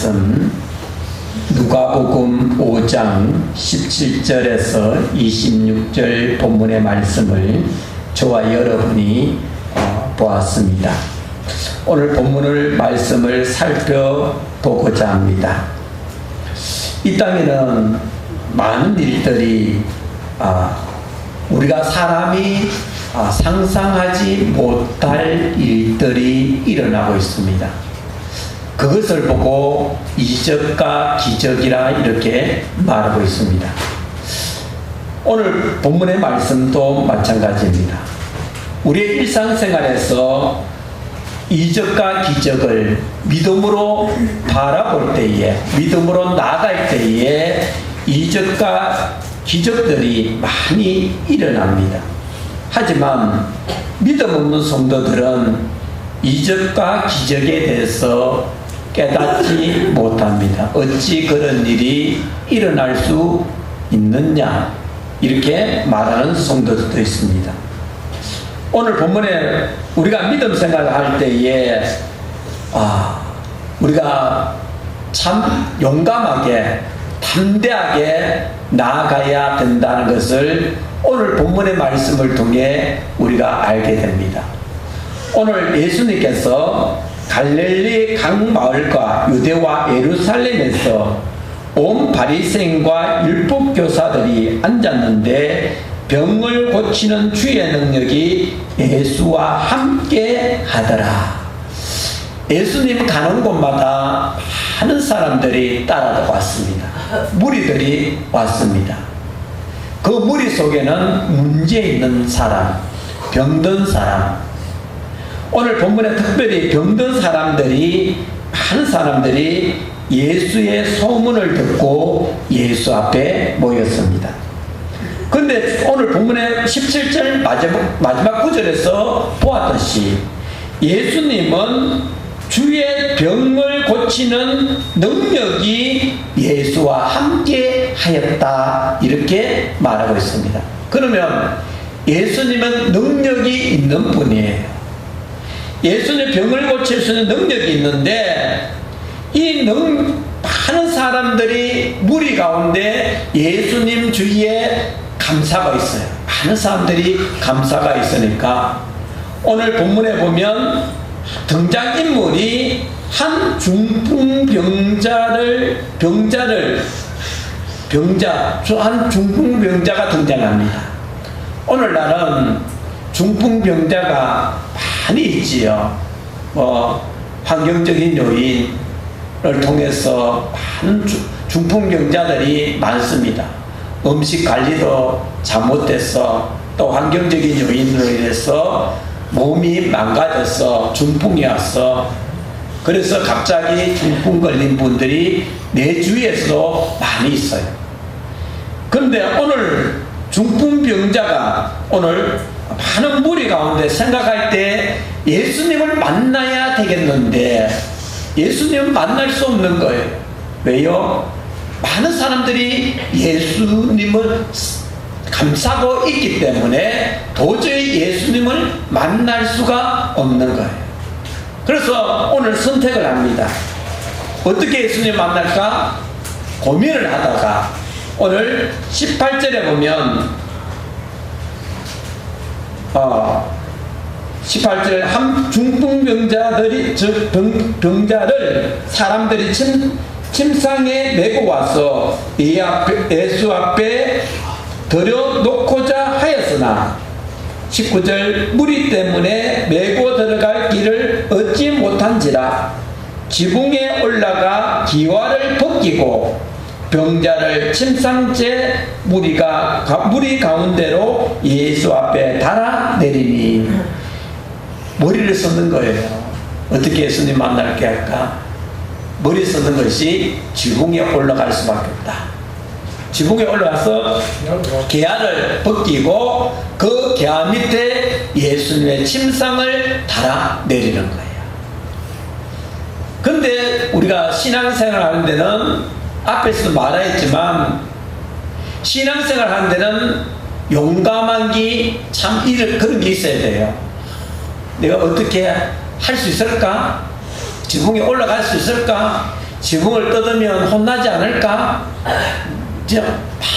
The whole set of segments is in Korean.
말씀 누가복음 5장 17절에서 26절 본문의 말씀을 저와 여러분이 보았습니다. 오늘 본문을 말씀을 살펴보고자 합니다. 이 땅에는 많은 일들이 우리가 사람이 상상하지 못할 일들이 일어나고 있습니다. 그것을 보고 이적과 기적이라 이렇게 말하고 있습니다. 오늘 본문의 말씀도 마찬가지입니다. 우리의 일상생활에서 이적과 기적을 믿음으로 바라볼 때에, 믿음으로 나아갈 때에 이적과 기적들이 많이 일어납니다. 하지만 믿음 없는 성도들은 이적과 기적에 대해서 깨닫지 못합니다. 어찌 그런 일이 일어날 수 있느냐, 이렇게 말하는 성도들도 있습니다. 오늘 본문에 우리가 믿음 생활을 할 때에 우리가 참 용감하게 담대하게 나아가야 된다는 것을 오늘 본문의 말씀을 통해 우리가 알게 됩니다. 오늘 예수님께서 갈릴리 각 마을과 유대와 예루살렘에서 온 바리새인과 율법 교사들이 앉았는데 병을 고치는 주의 능력이 예수와 함께 하더라. 예수님 가는 곳마다 많은 사람들이 따라왔습니다. 무리들이 왔습니다. 그 무리 속에는 문제 있는 사람, 병든 사람, 오늘 본문에 특별히 병든 사람들이, 많은 사람들이 예수의 소문을 듣고 예수 앞에 모였습니다. 그런데 오늘 본문의 17절 마지막 구절에서 보았듯이 예수님은 주의 병을 고치는 능력이 예수와 함께 하였다, 이렇게 말하고 있습니다. 그러면 예수님은 능력이 있는 분이에요. 예수님 병을 고칠 수 있는 능력이 있는데 많은 사람들이 무리 가운데 예수님 주위에 감사가 있어요. 많은 사람들이 감사가 있으니까 오늘 본문에 보면 등장인물이 한 한 중풍병자가 등장합니다. 오늘날은 중풍병자가 많이 있지요. 환경적인 요인을 통해서 많은 중풍병자들이 많습니다. 음식 관리도 잘못돼서 또 환경적인 요인으로 인해서 몸이 망가져서 중풍이 왔어. 그래서 갑자기 중풍 걸린 분들이 내 주위에서도 많이 있어요. 그런데 오늘 중풍병자가 오늘 많은 무리 가운데 생각할 때 예수님을 만나야 되겠는데 예수님을 만날 수 없는 거예요. 왜요? 많은 사람들이 예수님을 감싸고 있기 때문에 도저히 예수님을 만날 수가 없는 거예요. 그래서 오늘 선택을 합니다. 어떻게 예수님 만날까? 고민을 하다가 오늘 18절에 보면 18절 한 중풍병자들이 병자를 사람들이 침상에 메고 와서 예수 앞에 들여놓고자 하였으나 19절 무리 때문에 메고 들어갈 길을 얻지 못한지라 지붕에 올라가 기와를 벗기고 병자를 침상째 무리 가운데로 예수 앞에 달아내리니 머리를 쏟는 거예요. 어떻게 예수님 만날게 할까? 머리 쏟는 것이 지붕에 올라갈 수밖에 없다. 지붕에 올라가서 계야를 벗기고 그 계야 밑에 예수님의 침상을 달아내리는 거예요. 근데 우리가 신앙생활 하는 데는 앞에서도 말했지만 신앙생활 하는 데는 용감한 게 참 그런 게 있어야 돼요. 내가 어떻게 할 수 있을까? 지붕에 올라갈 수 있을까? 지붕을 뜯으면 혼나지 않을까?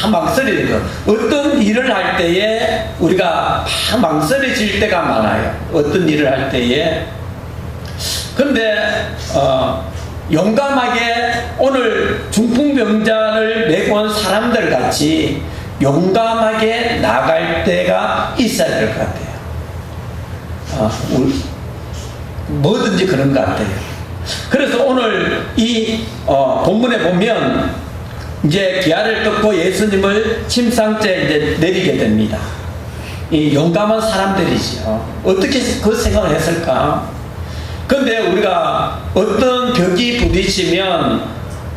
막 망설이는 거. 어떤 일을 할 때에 우리가 막 망설여질 때가 많아요. 어떤 일을 할 때에. 근데 용감하게 오늘 중풍병자를 메고 온 사람들 같이 용감하게 나갈 때가 있어야 될 것 같아요. 뭐든지 그런 것 같아요. 그래서 오늘 이 본문에 보면 이제 기아를 뜯고 예수님을 침상째 이제 내리게 됩니다. 이 용감한 사람들이죠. 어떻게 그 생각을 했을까? 근데 우리가 어떤 벽이 부딪히면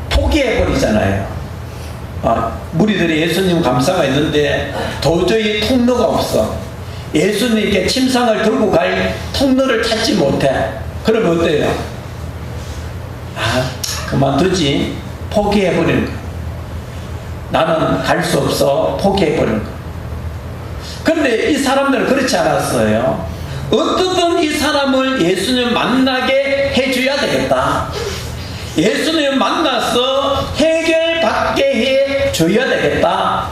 포기해버리잖아요. 무리들이 예수님 감사가 있는데 도저히 통로가 없어. 예수님께 침상을 들고 갈 통로를 찾지 못해. 그럼 어때요? 그만두지. 포기해버리는 거야. 나는 갈 수 없어. 포기해버리는 거야. 그런데 이 사람들은 그렇지 않았어요. 어떻든 이 사람을 예수님 만나게 해줘야 되겠다. 예수님 만나서 해결받게 해줘야 되겠다.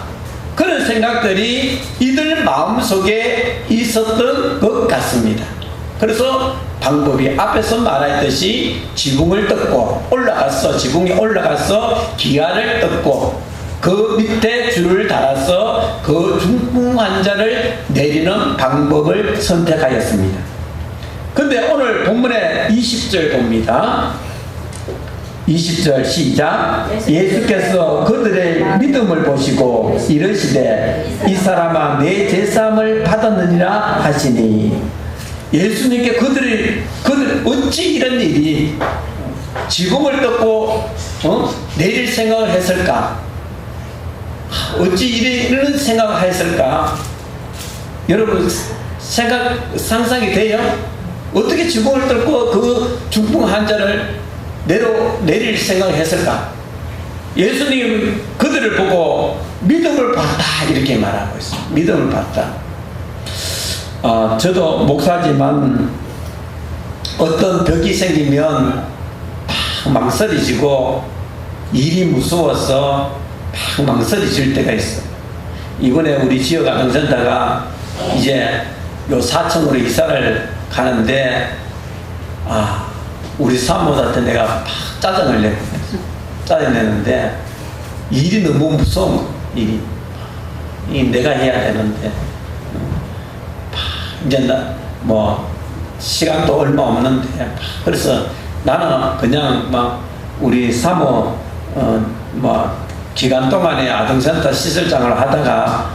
그런 생각들이 이들 마음속에 있었던 것 같습니다. 그래서 방법이 앞에서 말했듯이 지붕을 뜯고 지붕에 올라가서 기아를 뜯고 그 밑에 줄을 달아서 그 중풍 환자를 내리는 방법을 선택하였습니다. 근데 오늘 본문의 20절 봅니다. 20절 시작. 예수께서 그들의 믿음을 보시고 이르시되 이 사람아 내 제사함을 받았느니라 하시니, 예수님께 그들 어찌 이런 일이 지붕을 뜯고 내릴 생각을 했을까? 어찌 이런 생각을 했을까? 여러분 상상이 돼요? 어떻게 지붕을 뚫고 그 중풍 환자를 내릴 생각을 했을까? 예수님 그들을 보고 믿음을 봤다 이렇게 말하고 있어요. 믿음을 봤다. 저도 목사지만 어떤 벽이 생기면 막 망설여지고 일이 무서워서 막 망설여질 때가 있어요. 이번에 우리 지역 아동센터가 이제 요 4층으로 이사를 가는데 우리 사모한테 내가 막 짜증을 내는데 일이 너무 무서운 거. 일이 내가 해야 되는데 이제 시간도 얼마 없는데 그래서 나는 그냥 우리 사모 기간 동안에 아동센터 시설장을 하다가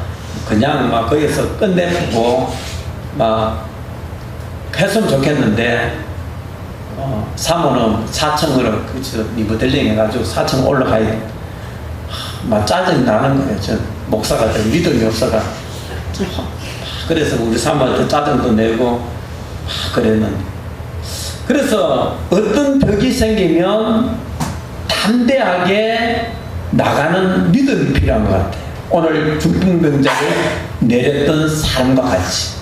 그냥 거기서 끝내고 했으면 좋겠는데 사모는 4층으로 리모델링 해가지고 4층 올라가야 돼. 짜증이 나는 거예요. 저 목사가 믿음이 없어가. 그래서 우리 사모한테 짜증도 내고 그랬는데, 그래서 어떤 벽이 생기면 담대하게 나가는 믿음이 필요한 것 같아요. 오늘 중풍병자를 내렸던 사람과 같이.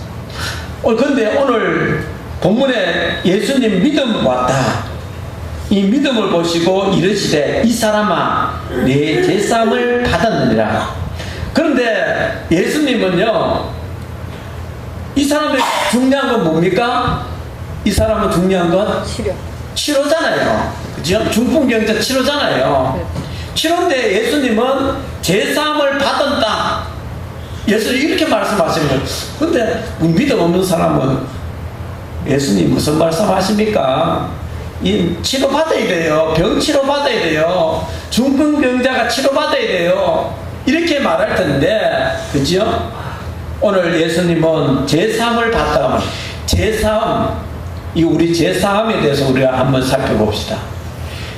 그런데 오늘 본문에 예수님 믿음 왔다. 이 믿음을 보시고 이르시되 이 사람아 내 제사함을 받았느니라. 그런데 예수님은요, 이 사람의 중요한 건 뭡니까? 이 사람은 중요한 건 치료잖아요. 그죠? 중풍병자 치료잖아요. 치료인데 예수님은 제사함을 받았다. 예수님 이렇게 말씀하시는 거예요. 근데 믿음 없는 사람은 예수님 무슨 말씀하십니까? 치료받아야 돼요. 병 치료받아야 돼요. 중풍병자가 치료받아야 돼요. 이렇게 말할 텐데, 그죠? 오늘 예수님은 제사함을 받다. 제사함, 우리 제사함에 대해서 우리가 한번 살펴봅시다.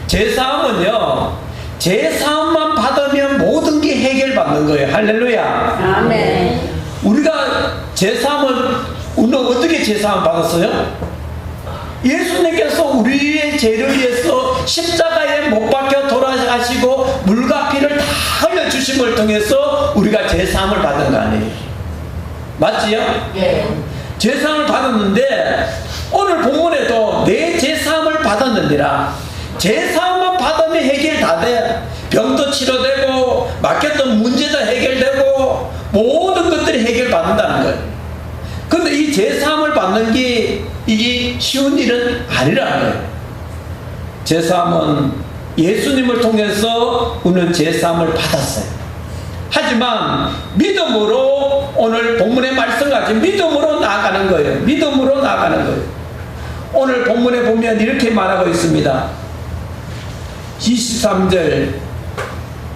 제사함은요, 제사함만 받으면 모든 게 해결받는 거예요. 할렐루야. 아멘. 우리가 제사함을 어떻게 제사함 받았어요? 예수님께서 우리의 죄를 위해서 십자가에 못 박혀 돌아가시고 물과 피를 다 흘려주심을 통해서 우리가 제사함을 받은 거 아니에요? 맞지요? 예. 제사함을 받았는데 오늘 본문에도 내 제사함을 받았느니라. 제사함만 받으면 해결 다 돼. 병도 치료되고 막혔던 문제도 해결되고 모든 것들이 해결받는다는 거예요. 근데 이 제사함을 받는 게 이게 쉬운 일은 아니라는 거예요. 제사함은 예수님을 통해서 우리는 제사함을 받았어요. 하지만 믿음으로 오늘 본문의 말씀같이 믿음으로 나아가는 거예요. 믿음으로 나아가는 거예요. 오늘 본문에 보면 이렇게 말하고 있습니다. 23절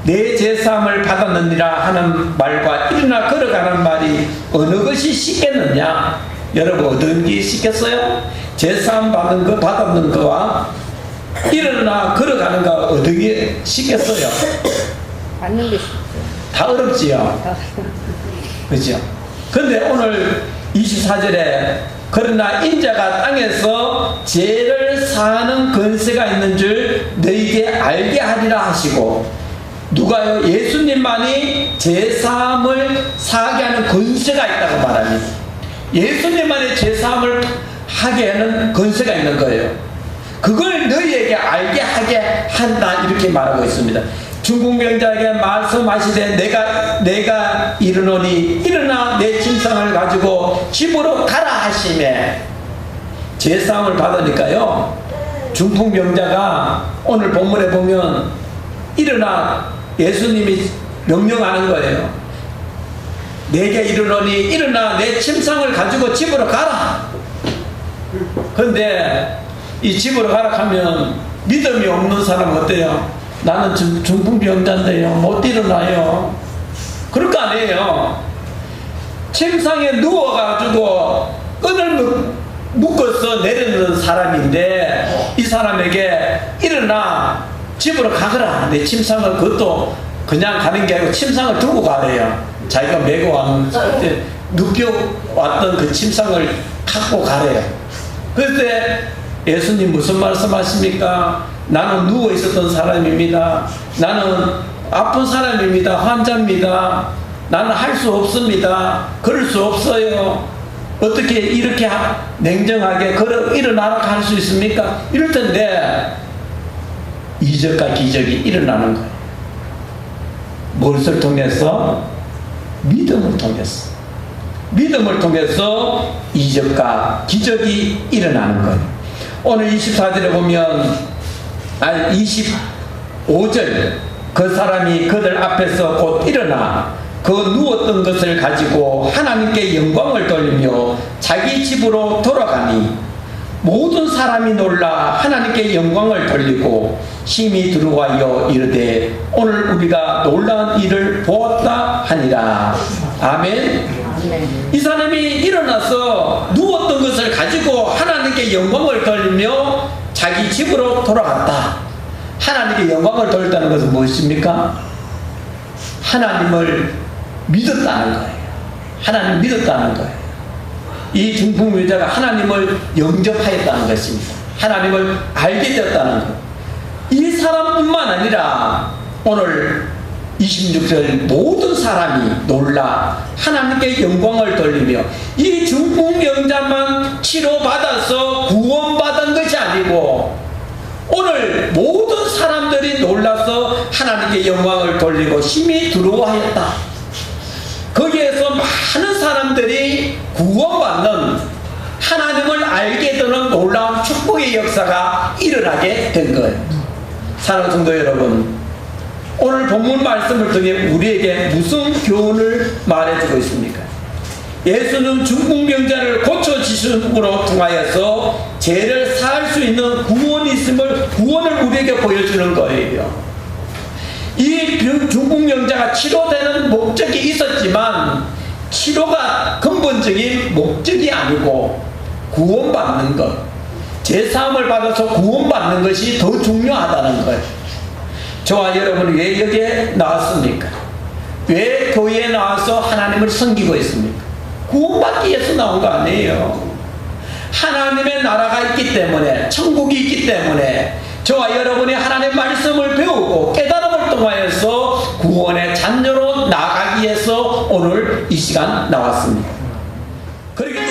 내 제사함을 받았느니라 하는 말과 일어나 걸어가는 말이 어느 것이 쉽겠느냐? 여러분 어떤 게 쉽겠어요? 제사함 받았는 거와 일어나 걸어가는 거 어떤 게 쉽겠어요? 받는 게 쉽죠. 다 어렵지요. 그렇죠? 근데 오늘 24절에 그러나 인자가 땅에서 죄를 사하는 권세가 있는 줄 너희에게 알게 하리라 하시고, 누가요? 예수님만이 제사함을 사하게 하는 권세가 있다고 말합니다. 예수님만이 제사함을 하게 하는 권세가 있는 거예요. 그걸 너희에게 알게 하게 한다 이렇게 말하고 있습니다. 중국 명자에게 말씀하시되 내가 이르노니 일어나 내 침상을 가지고 집으로 가라 하시매, 제사함을 받으니까요, 중풍 병자가 오늘 본문에 보면 일어나, 예수님이 명령하는 거예요. 내게 이르노니 일어나 내 침상을 가지고 집으로 가라. 그런데 이 집으로 가라 하면 믿음이 없는 사람 어때요? 나는 중풍병자인데요 못 일어나요. 그럴 거 아니에요. 침상에 누워가지고 끈을 묶어서 내려놓는 사람인데 이 사람에게 일어나 집으로 가거라. 내 침상을, 그것도 그냥 가는 게 아니고 침상을 두고 가래요. 자기가 메고 왔는, 눕혀왔던 그 침상을 갖고 가래요. 그때 예수님 무슨 말씀하십니까? 나는 누워 있었던 사람입니다. 나는 아픈 사람입니다. 환자입니다. 나는 할 수 없습니다. 그럴 수 없어요. 어떻게 이렇게 냉정하게 일어나라고 할 수 있습니까? 이럴 텐데 이적과 기적이 일어나는 거예요. 무엇을 통해서? 믿음을 통해서. 믿음을 통해서 이적과 기적이 일어나는 거예요. 오늘 24절에 보면 25절 그 사람이 그들 앞에서 곧 일어나 그 누웠던 것을 가지고 하나님께 영광을 돌리며 자기 집으로 돌아가니 모든 사람이 놀라 하나님께 영광을 돌리고 힘이 들어와여 이르되 오늘 우리가 놀라운 일을 보았다 하니라. 아멘. 이 사람이 일어나서 누웠던 것을 가지고 하나님께 영광을 돌리며 자기 집으로 돌아갔다. 하나님께 영광을 돌렸다는 것은 무엇입니까? 하나님을 믿었다는 거예요. 하나님 믿었다는 거예요. 이 중풍병자가 하나님을 영접하였다는 것입니다. 하나님을 알게 되었다는 것. 이 사람뿐만 아니라 오늘 26절 모든 사람이 놀라 하나님께 영광을 돌리며, 이 중풍병자만 치료받아서 구원받은 것이 아니고 오늘 모든 사람들이 놀라서 하나님께 영광을 돌리고 힘이 들어와했다. 거기에서 많은 사람들이 구원받는, 하나님을 알게 되는 놀라운 축복의 역사가 일어나게 된 거예요. 사랑하는 성도 여러분, 오늘 본문 말씀을 통해 우리에게 무슨 교훈을 말해주고 있습니까? 예수는 중풍병자를 고쳐주심으로 통하여서 죄를 사할 수 있는 구원을 우리에게 보여주는 거예요. 이 중풍병자가 치료되는 목적이 있었지만 치료가 근본적인 목적이 아니고 구원받는 것, 제사함을 받아서 구원받는 것이 더 중요하다는 거예요. 저와 여러분은 왜 여기에 나왔습니까? 왜 교회에 나와서 하나님을 섬기고 있습니까? 구원받기 위해서 나온 거 아니에요. 하나님의 나라가 있기 때문에, 천국이 있기 때문에 저와 여러분이 하나님의 말씀을 배우고 깨달음을 통하여서 구원의 자녀로 나아가기 위해서 오늘 이 시간 나왔습니다. 그렇기 때문에